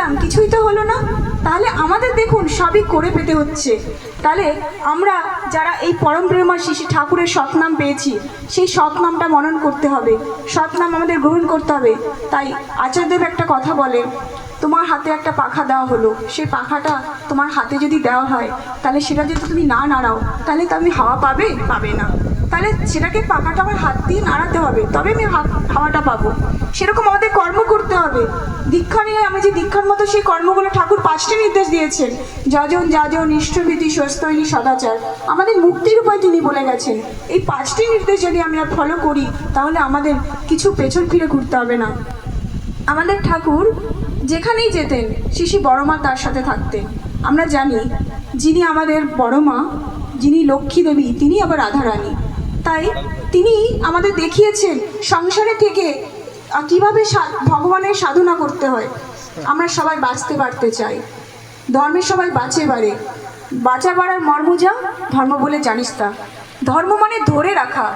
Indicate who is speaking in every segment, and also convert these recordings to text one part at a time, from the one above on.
Speaker 1: চেয়েছিলাম কিছুই তো হলো না, তাহলে আমাদের দেখুন সবই করে পেতে হচ্ছে। তাহলে আমরা যারা এই পরম প্রেমা শ্রী ঠাকুরের সৎনাম পেয়েছি, সেই সৎনামটা মনন করতে হবে, সৎনাম আমাদের গ্রহণ করতে হবে। তাই আচার্যদেব একটা কথা বলেন, তোমার হাতে একটা পাখা দেওয়া হলো, সেই পাখাটা তোমার হাতে যদি দেওয়া হয়, তাহলে সেটা যদি তুমি না নাড়াও, তাহলে তুমি হাওয়া পাবে? পাবে না। তাহলে সেটাকে পাখাটা আমার হাত দিয়ে নাড়াতে হবে, তবে আমি হাওয়াটা পাবো। সেরকম আমাদের কর্ম করতে হবে। দীক্ষা নিয়ে আমি যে দীক্ষার মতো সেই কর্মগুলো ঠাকুর 5টি নির্দেশ দিয়েছেন, যজন যাজন ইষ্টবিধি স্বস্তৈনী সদাচার, আমাদের মুক্তির উপায় তিনি বলে গেছেন। এই 5টি নির্দেশ যদি আমরা ফলো করি, তাহলে আমাদের কিছু পেছন ফিরে ঘুরতে হবে না। আমাদের ঠাকুর যেখানেই যেতেন শ্রী বড় মা তার সাথে থাকতেন। আমরা জানি যিনি আমাদের বড় মা, যিনি লক্ষ্মী দেবী, তিনি আবার রাধারানী। তাই তিনি আমাদের দেখিয়েছেন সংসারে থেকে কীভাবে ভগবানের সাধনা করতে হয়। আমরা সবাই বাঁচতে পারতে চাই, ধর্মের সবাই বাঁচে বাড়ে, বাঁচা বাড়ার মর্ম যা ধর্ম বলে জানিস তা। ধর্ম মানে ধরে রাখা।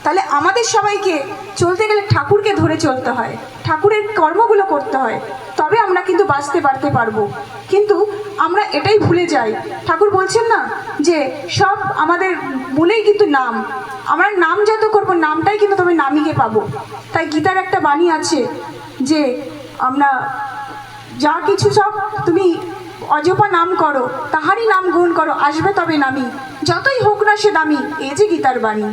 Speaker 1: তাহলে আমাদের সবাইকে চলতে গেলে ঠাকুরকে ধরে চলতে হয়, ঠাকুরের কর্মগুলো করতে হয়, তবে আমরা কিন্তু বাঁচতে পারতে পারবো। কিন্তু আমরা এটাই ভুলে যাই। ঠাকুর বলছেন না যে সব আমাদের বলেই কিন্তু নাম, আমরা নাম যত করবো নামটাই কিন্তু তবে নামীকে পাবো। তাই গীতার একটা বাণী আছে যে আমরা যা কিছু সব তুমি অজপা নাম করো, তাহারই নাম গ্রহণ করো, আসবে তবে নামি, যতই হোক না সে দামি, এই যে গীতার বাণী।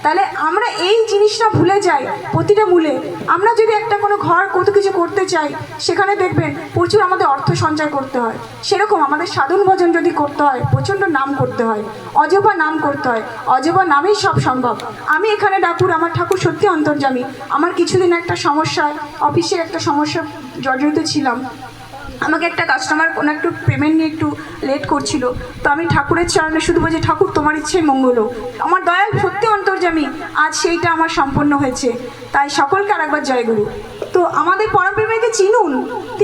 Speaker 1: তাহলে আমরা এই জিনিসটা ভুলে যাই প্রতিটা মূলে। আমরা যদি একটা কোনো ঘর কত কিছু করতে চাই, সেখানে দেখবেন প্রচুর আমাদের অর্থ সঞ্চয় করতে হয়। সেরকম আমাদের সাধন ভজন যদি করতে হয়, প্রচণ্ড নাম করতে হয়, অজপা নাম করতে হয়, অজপা নামেই সব সম্ভব। আমি এখানে ঠাকুর, আমার ঠাকুর সত্যি অন্তর্যামী। আমার কিছুদিন একটা সমস্যায়, অফিসের একটা সমস্যা জর্জরিত ছিলাম। আমাকে একটা কাস্টমার কোনো একটু পেমেন্ট নিয়ে একটু লেট করছিল, তো আমি ঠাকুরের চরণে শুধু বলছি, ঠাকুর তোমার ইচ্ছেই মঙ্গল হোক। আমার দয়াল সত্যি অন্তর্যামী, আজ সেইটা আমার সম্পন্ন হয়েছে। তাই সকলকে আরেকবার জয়গুরু। তো আমাদের পরম প্রেমিককে চিনুন, তিনি